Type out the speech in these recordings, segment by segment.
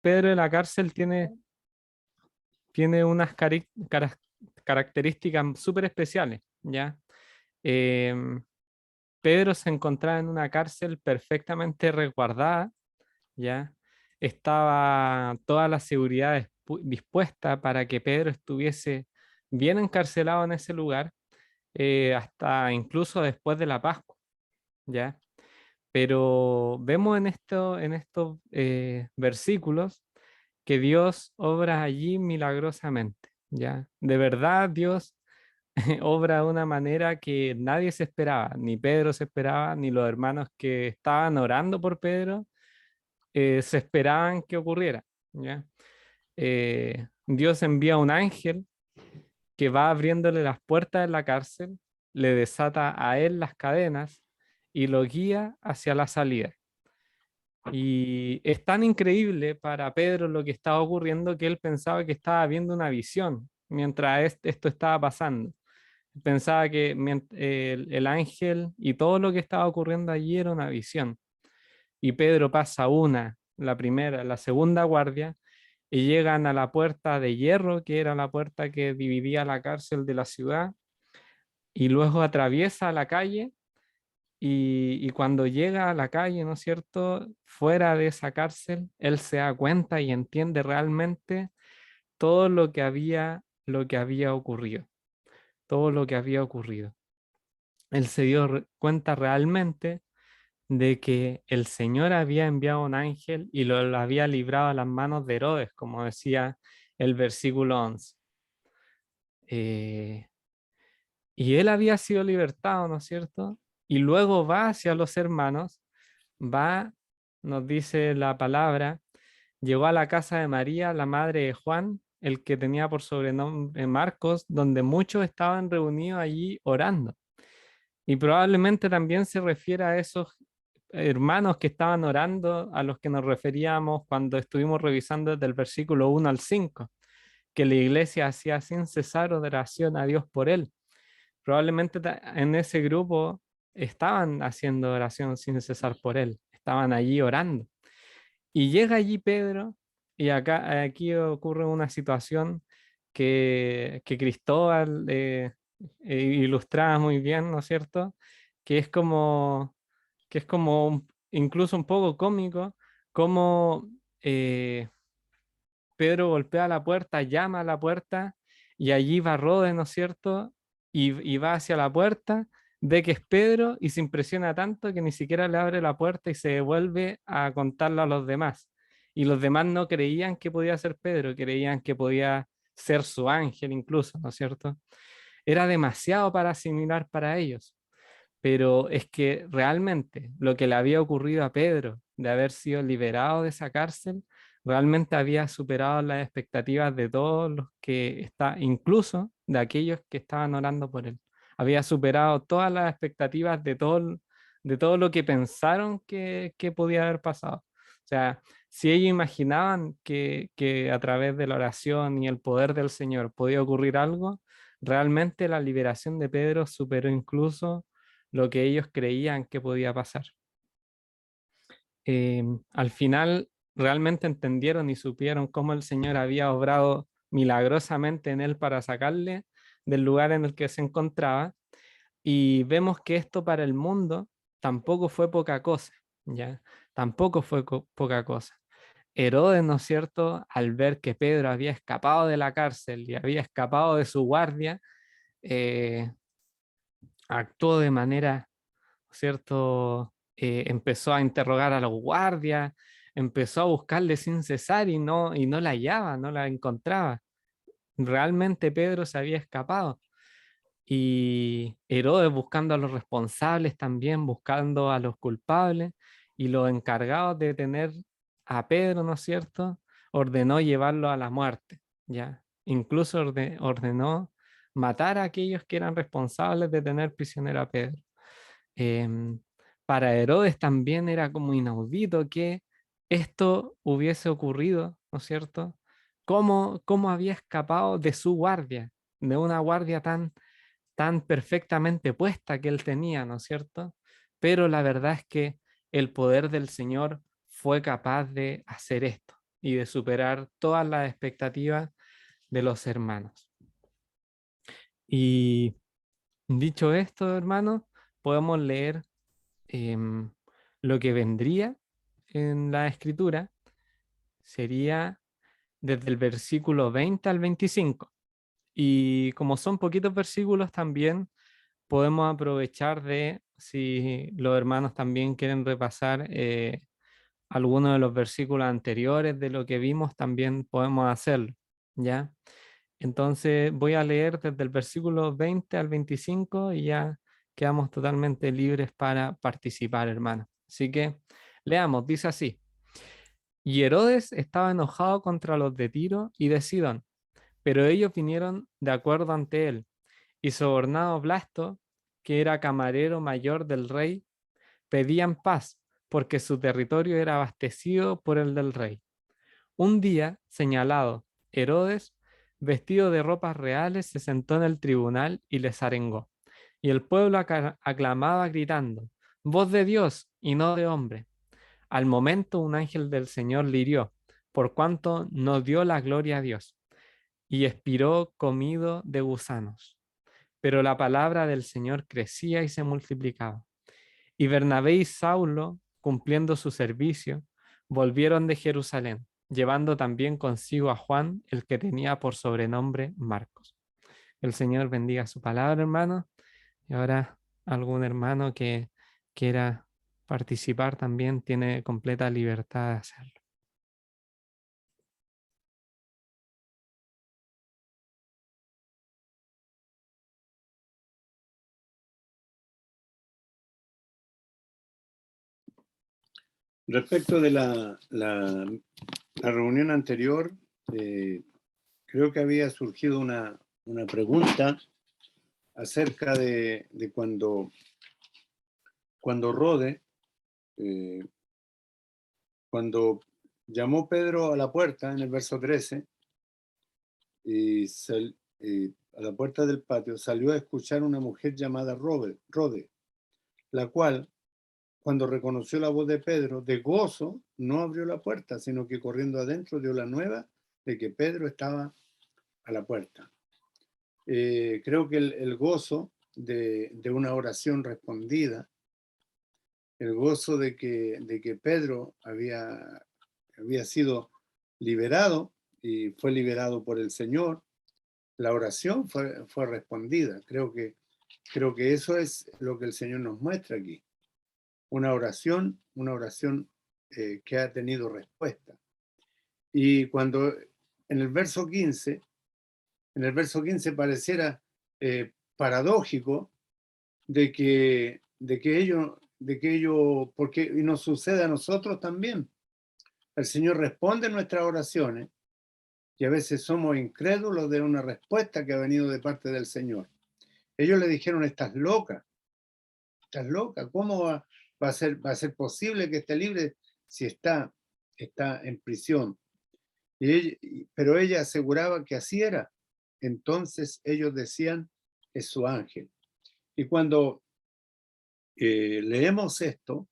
Pedro de la cárcel tiene unas características súper especiales, ¿ya? Em, Pedro se encontraba en una cárcel perfectamente resguardada, ¿ya? Estaba toda la seguridad dispuesta para que Pedro estuviese bien encarcelado en ese lugar, hasta incluso después de la Pascua, ¿ya? Pero vemos en estos versículos que Dios obra allí milagrosamente, ¿ya? De verdad, Dios obra de una manera que nadie se esperaba, ni Pedro se esperaba, ni los hermanos que estaban orando por Pedro se esperaban que ocurriera, ¿ya? Dios envía un ángel que va abriéndole las puertas de la cárcel, le desata a él las cadenas y lo guía hacia la salida. Y es tan increíble para Pedro lo que estaba ocurriendo que él pensaba que estaba viendo una visión mientras esto estaba pasando. Pensaba que el ángel y todo lo que estaba ocurriendo allí era una visión. Y Pedro pasa la primera, la segunda guardia, y llegan a la puerta de hierro, que era la puerta que dividía la cárcel de la ciudad, y luego atraviesa la calle, y cuando llega a la calle, ¿no es cierto?, fuera de esa cárcel, él se da cuenta y entiende realmente todo lo que había ocurrido, todo lo que había ocurrido. Él se dio cuenta realmente de que el Señor había enviado un ángel y lo había librado a las manos de Herodes, como decía el versículo 11. Eh, y él había sido libertado, ¿no es cierto? Y luego va hacia los hermanos, va, nos dice la palabra, llegó a la casa de María, la madre de Juan, el que tenía por sobrenombre Marcos, donde muchos estaban reunidos allí orando. Y probablemente también se refiere a esos hermanos que estaban orando, a los que nos referíamos cuando estuvimos revisando desde el versículo 1 al 5, que la iglesia hacía sin cesar oración a Dios por él. Probablemente en ese grupo estaban haciendo oración sin cesar por él, estaban allí orando. Y llega allí Pedro, y aquí ocurre una situación que Cristóbal ilustraba muy bien, ¿no es cierto? Que es como, que es como incluso un poco cómico, como eh, Pedro golpea la puerta, llama a la puerta, y allí va Rode, ¿no es cierto? Y va hacia la puerta, ve que es Pedro y se impresiona tanto que ni siquiera le abre la puerta y se devuelve a contarlo a los demás. Y los demás no creían que podía ser Pedro, creían que podía ser su ángel incluso, ¿no es cierto? Era demasiado para asimilar para ellos. Pero es que realmente lo que le había ocurrido a Pedro de haber sido liberado de esa cárcel, realmente había superado las expectativas de todos los que está, incluso de aquellos que estaban orando por él. Había superado todas las expectativas de todo lo que pensaron que podía haber pasado. O sea, si ellos imaginaban que a través de la oración y el poder del Señor podía ocurrir algo, realmente la liberación de Pedro superó incluso lo que ellos creían que podía pasar. Al final realmente entendieron y supieron cómo el Señor había obrado milagrosamente en él para sacarle del lugar en el que se encontraba, y vemos que esto para el mundo tampoco fue poca cosa, ¿ya? Tampoco fue poca cosa. Herodes, ¿no es cierto?, al ver que Pedro había escapado de la cárcel y había escapado de su guardia, eh, actuó de manera, ¿cierto? Empezó a interrogar a los guardias, empezó a buscarle sin cesar y no la hallaba, no la encontraba. Realmente Pedro se había escapado. Y Herodes buscando a los responsables también, buscando a los culpables, y los encargados de tener a Pedro, ¿no es cierto?, ordenó llevarlo a la muerte, ¿ya? Incluso ordenó matar a aquellos que eran responsables de tener prisionero a Pedro. Em, para Herodes también era como inaudito que esto hubiese ocurrido, ¿no es cierto? ¿Cómo había escapado de su guardia, de una guardia tan perfectamente puesta que él tenía, ¿no es cierto? Pero la verdad es que el poder del Señor fue capaz de hacer esto. y de superar todas las expectativas de los hermanos. Y dicho esto, hermanos, podemos leer em, lo que vendría en la escritura, sería desde el versículo 20 al 25. Y como son poquitos versículos, también podemos aprovechar de, si los hermanos también quieren repasar algunos de los versículos anteriores de lo que vimos, también podemos hacerlo, ¿ya? Entonces voy a leer desde el versículo 20 al 25 y ya quedamos totalmente libres para participar, hermanos. Así que leamos, dice así. Y Herodes estaba enojado contra los de Tiro y de Sidón, pero ellos vinieron de acuerdo ante él, y sobornado Blasto, que era camarero mayor del rey, pedían paz, porque su territorio era abastecido por el del rey. Un día señalado, Herodes, vestido de ropas reales, se sentó en el tribunal y les arengó. Y el pueblo aclamaba gritando, voz de Dios y no de hombre. Al momento un ángel del Señor le hirió, por cuanto no dio la gloria a Dios, y expiró comido de gusanos. Pero la palabra del Señor crecía y se multiplicaba. Y Bernabé y Saulo, cumpliendo su servicio, volvieron de Jerusalén, llevando también consigo a Juan, el que tenía por sobrenombre Marcos. El Señor bendiga su palabra, hermano. Y ahora algún hermano que quiera participar también tiene completa libertad de hacerlo. Respecto de la reunión anterior, creo que había surgido una pregunta acerca de cuando Rode, cuando llamó Pedro a la puerta en el verso 13, y a la puerta del patio salió a escuchar una mujer llamada Rode, la cual, cuando reconoció la voz de Pedro, de gozo, no abrió la puerta, sino que corriendo adentro dio la nueva de que Pedro estaba a la puerta. Creo que el gozo de una oración respondida, el gozo de que Pedro había sido liberado y fue liberado por el Señor, la oración fue respondida. Creo que eso es lo que el Señor nos muestra aquí. Una oración que ha tenido respuesta. Y cuando en el verso 15 pareciera paradójico de que ello, porque y nos sucede a nosotros también. El Señor responde nuestras oraciones y a veces somos incrédulos de una respuesta que ha venido de parte del Señor. Ellos le dijeron, estás loca, ¿cómo va a ser posible que esté libre si está en prisión? Pero ella aseguraba que así era. Entonces ellos decían, es su ángel. Y cuando leemos esto,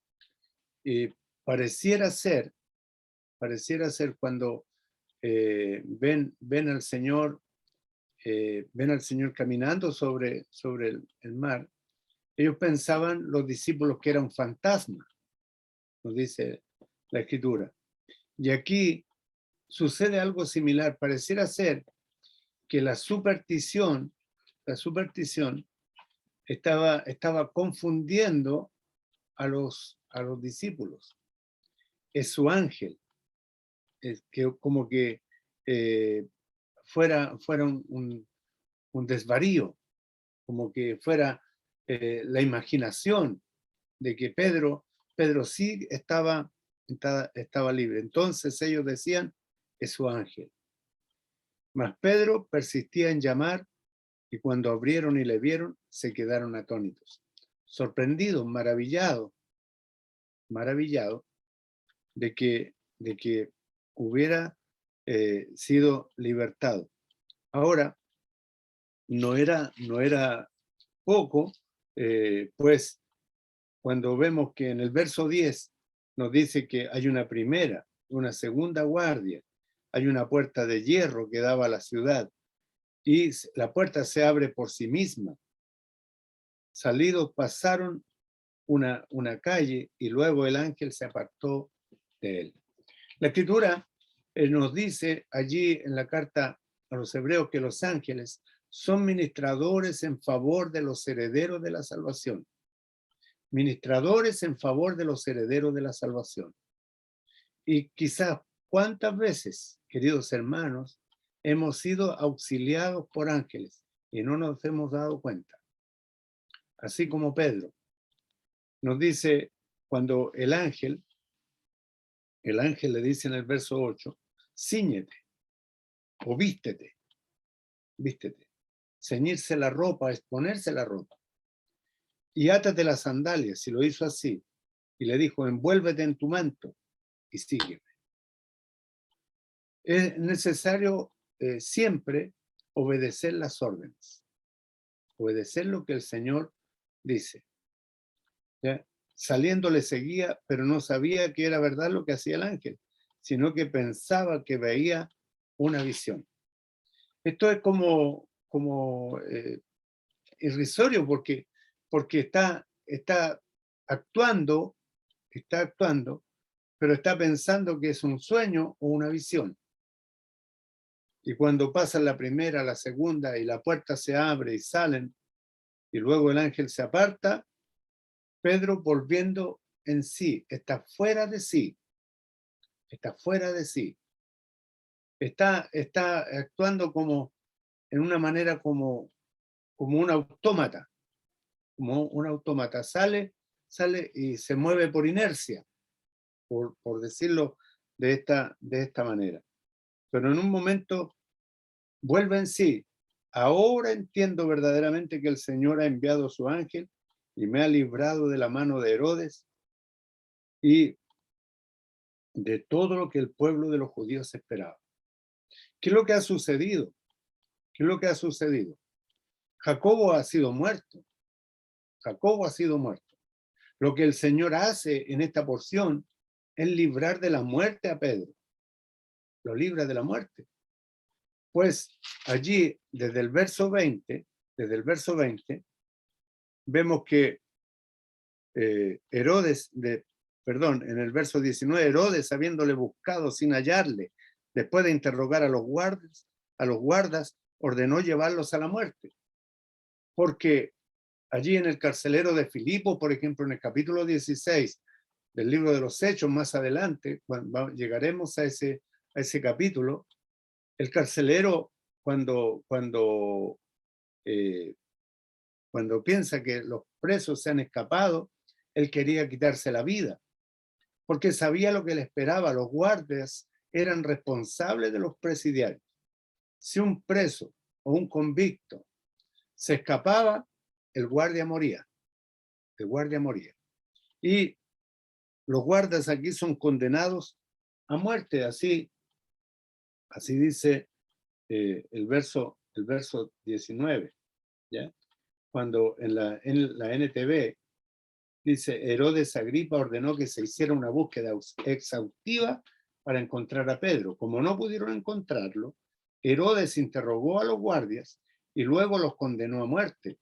pareciera ser cuando ven al Señor caminando sobre el mar, ellos pensaban, los discípulos, que era un fantasma, nos dice la Escritura. Y aquí sucede algo similar. Pareciera ser que la superstición estaba confundiendo a los discípulos. Es su ángel. Es que como que fuera un desvarío, como que fuera la imaginación de que Pedro sí estaba libre. Entonces ellos decían, es su ángel. Mas Pedro persistía en llamar, y cuando abrieron y le vieron, se quedaron atónitos, sorprendidos, maravillados de que hubiera sido libertado. Ahora, no era poco, pues cuando vemos que en el verso 10 nos dice que hay una primera una segunda guardia. Hay una puerta de hierro que daba a la ciudad y la puerta se abre por sí misma. Salidos pasaron una calle y luego el ángel se apartó de él. La escritura nos dice allí en la carta a los hebreos que los ángeles son ministradores en favor de los herederos de la salvación. Ministradores en favor de los herederos de la salvación. Y quizás cuántas veces, queridos hermanos, hemos sido auxiliados por ángeles y no nos hemos dado cuenta. Así como Pedro nos dice cuando el ángel le dice en el verso 8, cíñete o vístete. Ceñirse la ropa es ponerse la ropa. Y átate las sandalias, y lo hizo así. Y le dijo, envuélvete en tu manto y sígueme. Es necesario siempre obedecer las órdenes. Obedecer lo que el Señor dice. ¿Ya? Saliendo le seguía, pero no sabía que era verdad lo que hacía el ángel, sino que pensaba que veía una visión. Esto es como irrisorio porque está actuando, pero está pensando que es un sueño o una visión. Y cuando pasan la primera, la segunda, y la puerta se abre y salen, y luego el ángel se aparta, Pedro, volviendo en sí, está fuera de sí. Está actuando como en una manera como un autómata. Sale y se mueve por inercia, por decirlo de esta manera. Pero en un momento vuelve en sí. Ahora entiendo verdaderamente que el Señor ha enviado a su ángel y me ha librado de la mano de Herodes y de todo lo que el pueblo de los judíos esperaba. ¿Qué es lo que ha sucedido? Jacobo ha sido muerto. Lo que el Señor hace en esta porción es librar de la muerte a Pedro. Lo libra de la muerte. Pues allí, desde el verso 20, vemos que en el verso 19, Herodes, habiéndole buscado sin hallarle, después de interrogar a los guardas, ordenó llevarlos a la muerte. Porque allí en el carcelero de Filipo, por ejemplo, en el capítulo 16 del libro de los Hechos, más adelante, llegaremos a ese capítulo, el carcelero, cuando piensa que los presos se han escapado, él quería quitarse la vida, porque sabía lo que le esperaba. Los guardias eran responsables de los presidiarios. Si un preso o un convicto se escapaba, el guardia moría. Y los guardas aquí son condenados a muerte, así dice el verso 19, ¿ya? Cuando en la NTV dice, Herodes Agripa ordenó que se hiciera una búsqueda exhaustiva para encontrar a Pedro. Como no pudieron encontrarlo, Herodes interrogó a los guardias y luego los condenó a muerte.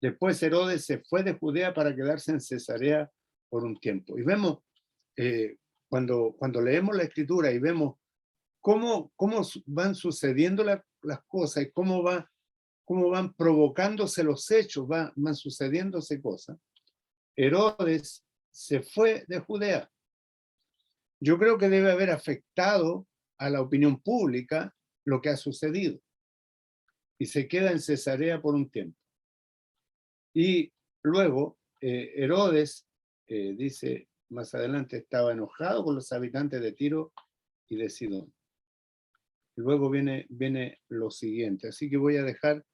Después Herodes se fue de Judea para quedarse en Cesarea por un tiempo. Y vemos, cuando leemos la escritura y vemos cómo van sucediendo las cosas y cómo van provocándose los hechos, van sucediéndose cosas. Herodes se fue de Judea. Yo creo que debe haber afectado a la opinión pública lo que ha sucedido. Y se queda en Cesarea por un tiempo. Y luego Herodes, dice más adelante, estaba enojado con los habitantes de Tiro y de Sidón. Y luego viene lo siguiente. Así que voy a dejar,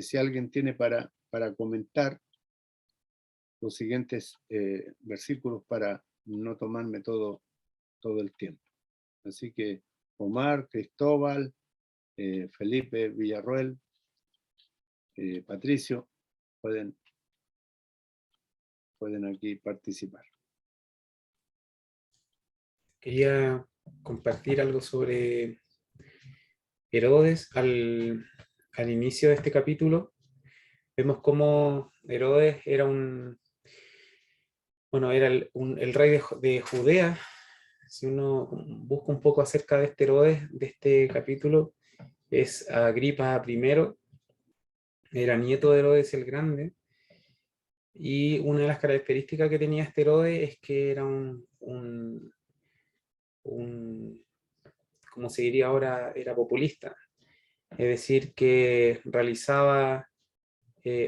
si alguien tiene para comentar los siguientes versículos para no tomarme todo el tiempo. Así que Omar, Cristóbal, Felipe, Villarroel, Patricio, pueden aquí participar. quería compartir algo sobre Herodes. Al inicio de este capítulo vemos cómo Herodes era era el rey de Judea. Si uno busca un poco acerca de este Herodes, de este capítulo, es Agripa I, era nieto de Herodes el Grande, y una de las características que tenía este Herodes es que era como se diría ahora, era populista, es decir, que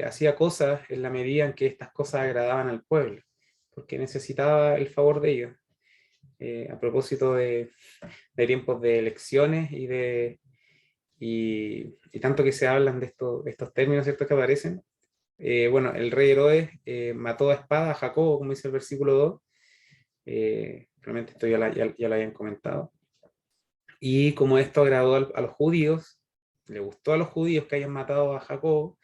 hacía cosas en la medida en que estas cosas agradaban al pueblo, porque necesitaba el favor de ellos. A propósito de tiempos de elecciones y tanto que se hablan de estos términos, ¿cierto?, que aparecen. El rey Herodes mató a espada a Jacobo, como dice el versículo 2. Realmente esto ya lo habían comentado. Y como esto agradó a los judíos, le gustó a los judíos que hayan matado a Jacobo,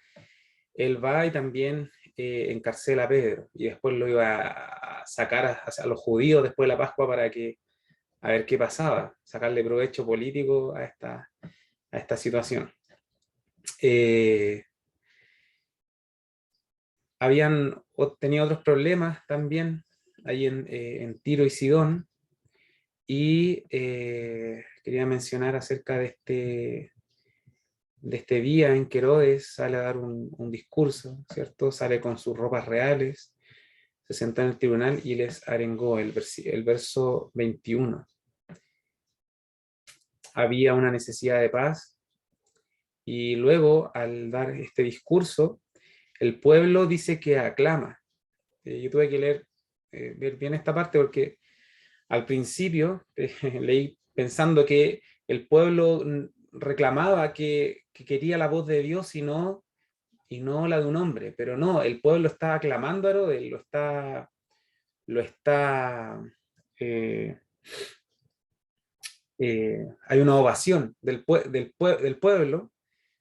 él va y también encarcela a Pedro, y después lo iba a sacar a los judíos después de la Pascua a ver qué pasaba, sacarle provecho político a esta situación. Habían tenido otros problemas también ahí en Tiro y Sidón, y quería mencionar acerca de este día en que Herodes sale a dar un discurso, ¿cierto? Sale con sus ropas reales, se senta en el tribunal y les arengó el verso 21. Había una necesidad de paz, y luego al dar este discurso, el pueblo dice que aclama. Yo tuve que ver bien esta parte porque al principio leí pensando que el pueblo reclamaba que quería la voz de Dios y no la de un hombre, pero no, el pueblo está aclamando a Herodes, eh, hay una ovación del pueblo,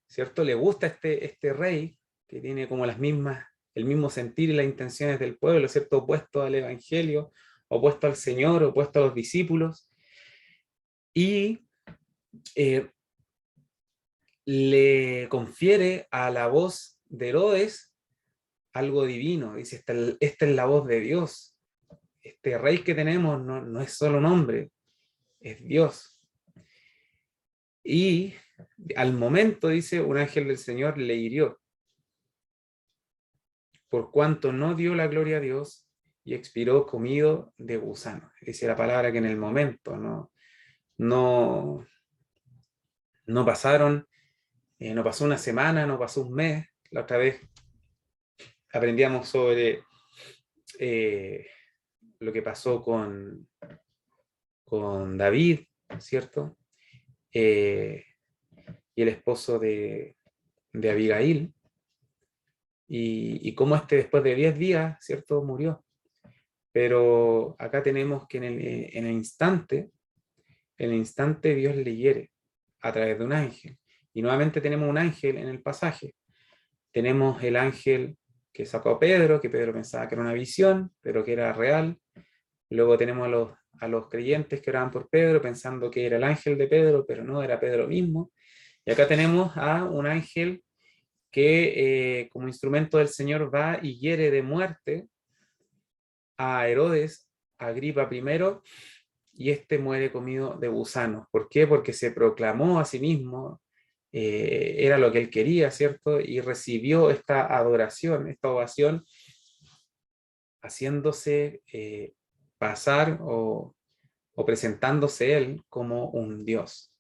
¿cierto? Le gusta este rey que tiene como el mismo sentir y las intenciones del pueblo, ¿cierto? Opuesto al evangelio, opuesto al Señor, opuesto a los discípulos, y le confiere a la voz de Herodes algo divino. Dice, esta es la voz de Dios. Este rey que tenemos no es solo un hombre, es Dios. Y al momento, dice, un ángel del Señor le hirió, por cuanto no dio la gloria a Dios, y expiró comido de gusanos. Dice la palabra que en el momento no pasaron, no pasó una semana, no pasó un mes. La otra vez aprendíamos sobre lo que pasó con David, ¿cierto? Y el esposo de Abigail, y cómo después de 10 días, ¿cierto?, murió. Pero acá tenemos que en el instante Dios le hiere a través de un ángel. Y nuevamente tenemos un ángel en el pasaje. Tenemos el ángel que sacó a Pedro, que Pedro pensaba que era una visión, pero que era real. Luego tenemos a los creyentes que oraban por Pedro, pensando que era el ángel de Pedro, pero no, era Pedro mismo. Y acá tenemos a un ángel que como instrumento del Señor va y hiere de muerte a Herodes, Agripa I, y este muere comido de gusanos. ¿Por qué? Porque se proclamó a sí mismo, era lo que él quería, ¿cierto? Y recibió esta adoración, esta ovación, haciéndose pasar o presentándose él como un Dios.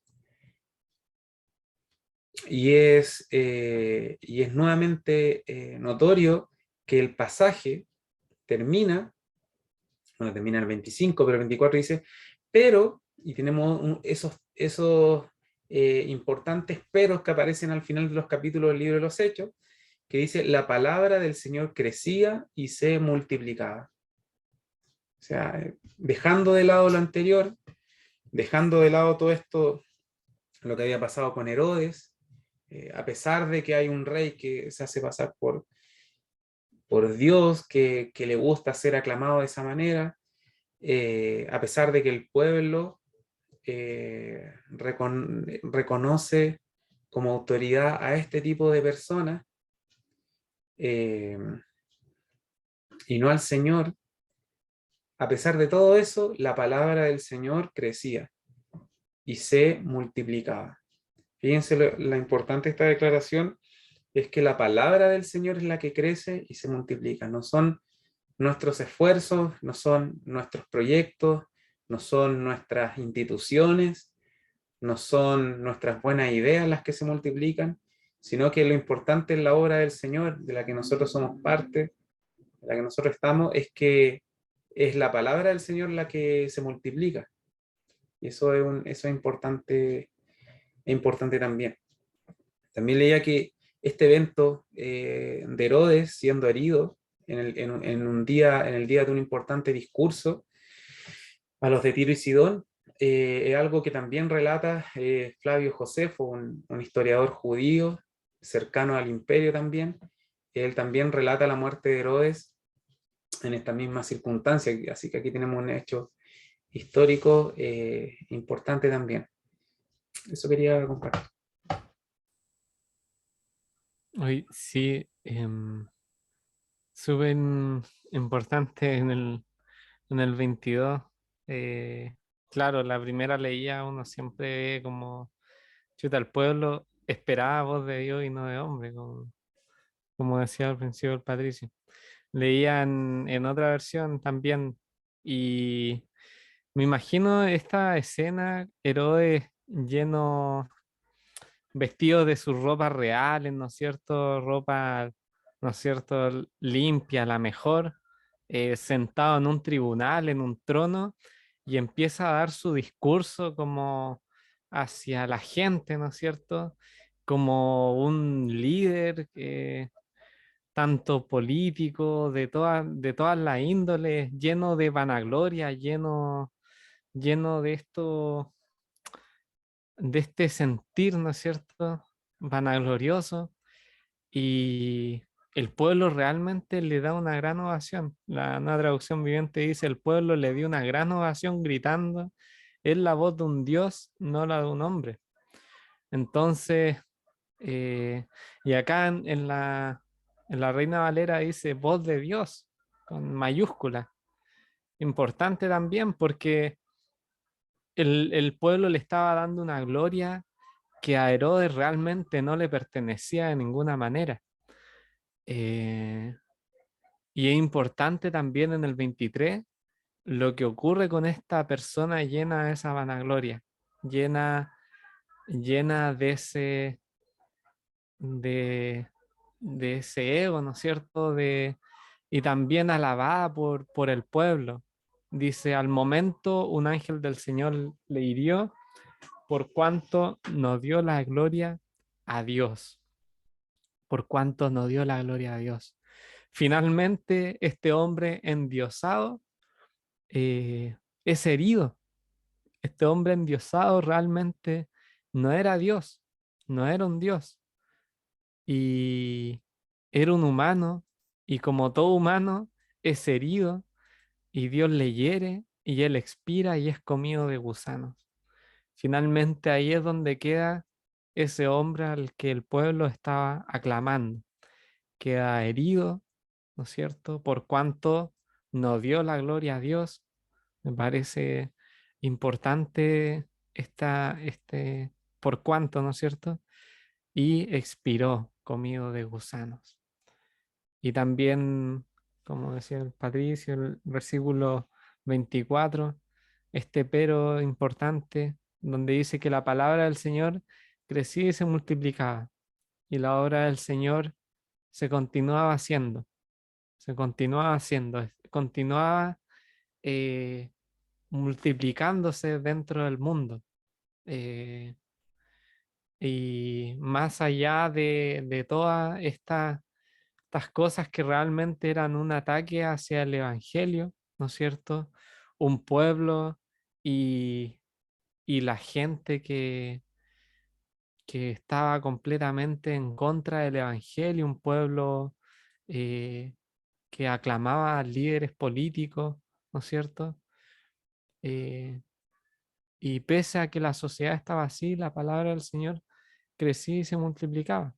Y es nuevamente notorio que el pasaje termina en el 25, pero el 24 dice, pero, y tenemos esos importantes peros que aparecen al final de los capítulos del libro de los Hechos, que dice, la palabra del Señor crecía y se multiplicaba. O sea, dejando de lado lo anterior, dejando de lado todo esto, lo que había pasado con Herodes, a pesar de que hay un rey que se hace pasar por Dios, que le gusta ser aclamado de esa manera, a pesar de que el pueblo reconoce como autoridad a este tipo de personas eh, y no al Señor, a pesar de todo eso, la palabra del Señor crecía y se multiplicaba. Fíjense la importante de esta declaración es que la palabra del Señor es la que crece y se multiplica. No son nuestros esfuerzos, no son nuestros proyectos, no son nuestras instituciones, no son nuestras buenas ideas las que se multiplican, sino que lo importante en la obra del Señor, de la que nosotros somos parte, de la que nosotros estamos, es que es la palabra del Señor la que se multiplica. Y eso es importante también. También leía que este evento de Herodes siendo herido en el día de un importante discurso a los de Tiro y Sidón, es algo que también relata Flavio Josefo, un historiador judío cercano al imperio también. Él también relata la muerte de Herodes en esta misma circunstancia, así que aquí tenemos un hecho histórico importante también. Eso quería compartir. Hoy sí, súper importante en el 22. Claro, la primera leía uno siempre ve como, chuta, el pueblo esperaba voz de Dios y no de hombre, como decía al principio el Patricio. Leía en otra versión también y me imagino esta escena, Herodes lleno, vestido de sus ropas reales, ¿no es cierto? Ropa, ¿no es cierto? Limpia, la mejor, sentado en un tribunal, en un trono, y empieza a dar su discurso como hacia la gente, ¿no es cierto? Como un líder, tanto político, de todas las índoles, lleno de vanagloria, lleno de esto, de este sentir, ¿no es cierto? Vanaglorioso, y el pueblo realmente le da una gran ovación. La nueva traducción viviente dice: el pueblo le dio una gran ovación gritando, es la voz de un Dios, no la de un hombre. Entonces, eh, y acá en la Reina Valera dice voz de Dios, con mayúscula. Importante también porque el pueblo le estaba dando una gloria que a Herodes realmente no le pertenecía de ninguna manera. Eh, y es importante también en el 23 lo que ocurre con esta persona llena de esa vanagloria, llena, llena de, de ese ego, ¿no es cierto? Y también alabada por el pueblo. Dice: al momento un ángel del Señor le hirió, por cuanto nos dio la gloria a Dios, por cuanto nos dio la gloria a Dios. Finalmente, este hombre endiosado es herido. Este hombre endiosado realmente no era Dios, no era un Dios, y era un humano, y como todo humano es herido, y Dios le hiere, y él expira y es comido de gusanos. Finalmente ahí es donde queda ese hombre al que el pueblo estaba aclamando. Queda herido, ¿no es cierto? Por cuanto no dio la gloria a Dios. Me parece importante por cuanto, ¿no es cierto? Y expiró comido de gusanos. Y también, como decía el Patricio, el versículo 24, este pero importante, donde dice que la palabra del Señor crecía y se multiplicaba, y la obra del Señor se continuaba haciendo, continuaba eh, multiplicándose dentro del mundo. eh, y más allá de todas estas cosas que realmente eran un ataque hacia el Evangelio, ¿no es cierto? Un pueblo y, y la gente que estaba completamente en contra del Evangelio, un pueblo eh, que aclamaba a líderes políticos, ¿no es cierto? y pese a que la sociedad estaba así, la palabra del Señor crecía y se multiplicaba.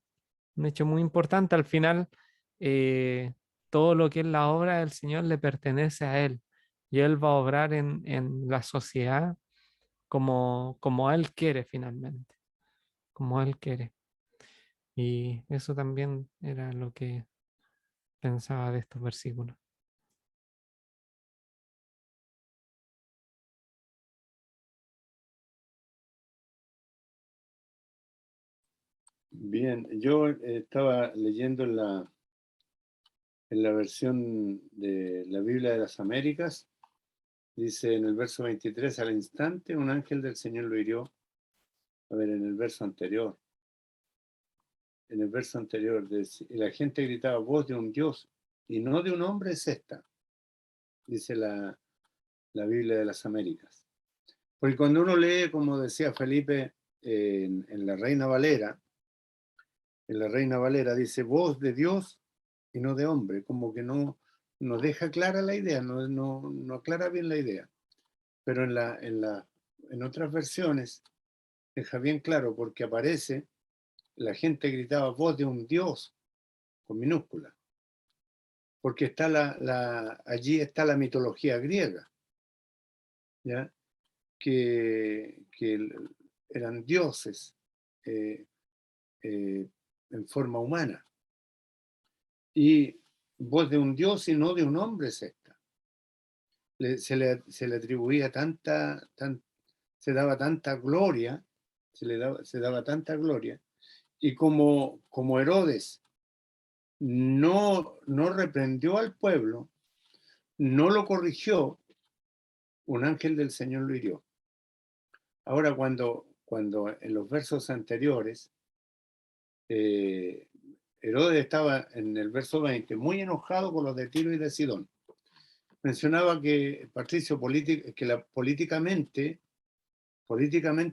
Un hecho muy importante. Al final, todo lo que es la obra del Señor le pertenece a Él. Y Él va a obrar en la sociedad como Él quiere finalmente, como Él quiere. Y eso también era lo que pensaba de estos versículos. Bien, yo estaba leyendo en la versión de la Biblia de las Américas. Dice en el verso 23, al instante un ángel del Señor lo hirió. A ver, en el verso anterior. En el verso anterior, y la gente gritaba, voz de un Dios y no de un hombre es esta, dice la Biblia de las Américas. Porque cuando uno lee, como decía Felipe, en la Reina Valera, dice voz de Dios y no de hombre, como que no deja clara la idea, no aclara bien la idea. Pero en otras versiones deja bien claro, porque aparece, la gente gritaba voz de un Dios con minúscula, porque está allí está la mitología griega, ¿ya? Que eran dioses eh, en forma humana. Y voz de un dios y no de un hombre es esta. Se le atribuía se daba tanta gloria, se daba tanta gloria, y como Herodes no reprendió al pueblo, no lo corrigió, un ángel del Señor lo hirió. Ahora, cuando en los versos anteriores, Herodes estaba en el verso 20 muy enojado con los de Tiro y de Sidón. Mencionaba que Patricio políticamente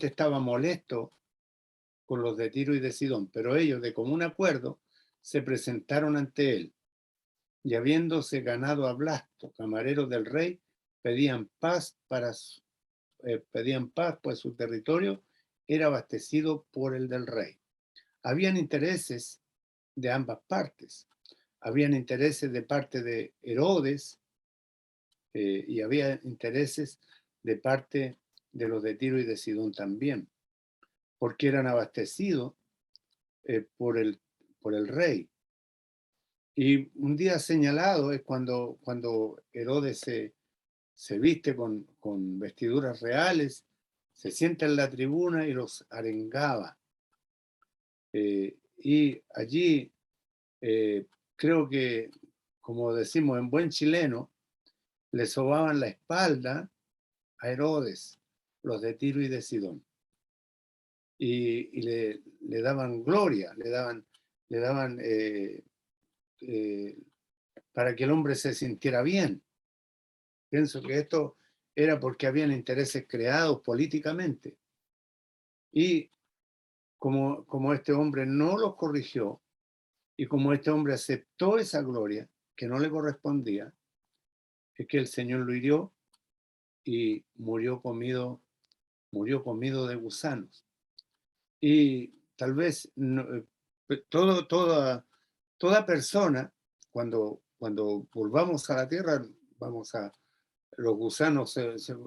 estaba molesto con los de Tiro y de Sidón, pero ellos de común acuerdo se presentaron ante él y habiéndose ganado a Blasto, camarero del rey, pedían paz, pues su territorio era abastecido por el del rey. Habían intereses de ambas partes. Habían intereses de parte de Herodes y había intereses de parte de los de Tiro y de Sidón también, porque eran abastecidos por el rey. Y un día señalado es cuando Herodes se viste con vestiduras reales, se sienta en la tribuna y los arengaba. Y allí creo que, como decimos en buen chileno, le sobaban la espalda a Herodes, los de Tiro y de Sidón. Y le daban gloria, le daban para que el hombre se sintiera bien. Pienso que esto era porque habían intereses creados políticamente. Y como este hombre no los corrigió, y como este hombre aceptó esa gloria que no le correspondía, es que el Señor lo hirió y murió comido de gusanos. Y tal vez toda persona, cuando volvamos a la tierra, los gusanos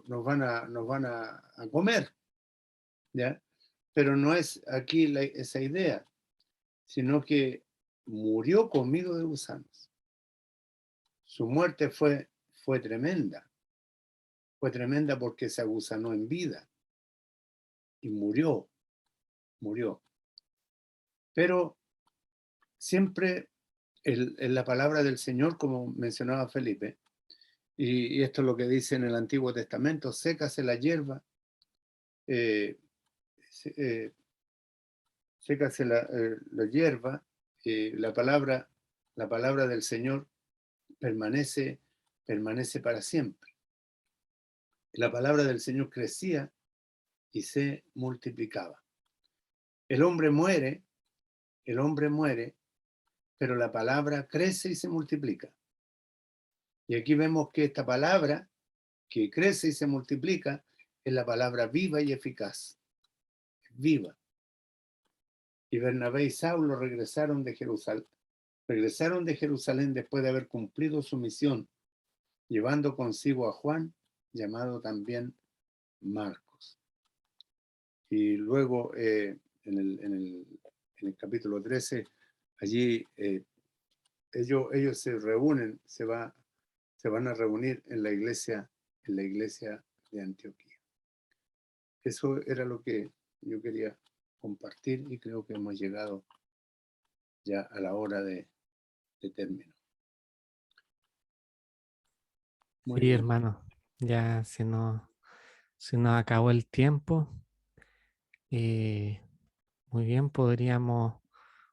nos van a comer, ¿ya? Pero no es aquí esa idea, sino que murió comido de gusanos. Su muerte fue tremenda. Fue tremenda porque se agusanó en vida y murió. Pero siempre en la palabra del Señor, como mencionaba Felipe, y esto es lo que dice en el Antiguo Testamento, sécase la hierba, sécase la hierba, la palabra del Señor permanece para siempre. La palabra del Señor crecía y se multiplicaba. El hombre muere, pero la palabra crece y se multiplica. Y aquí vemos que esta palabra que crece y se multiplica es la palabra viva y eficaz. Viva. Y Bernabé y Saulo regresaron de Jerusalén después de haber cumplido su misión, llevando consigo a Juan, llamado también Marcos. Y luego en el capítulo 13, allí ellos se reúnen, se van a reunir en la iglesia de Antioquía. Eso era lo que yo quería compartir y creo que hemos llegado ya a la hora de término. Muy Sí, bien. hermano, ya se nos acabó el tiempo. Muy bien, podríamos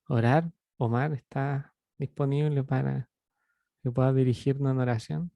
orar. Omar, ¿está disponible para que pueda dirigirnos en oración?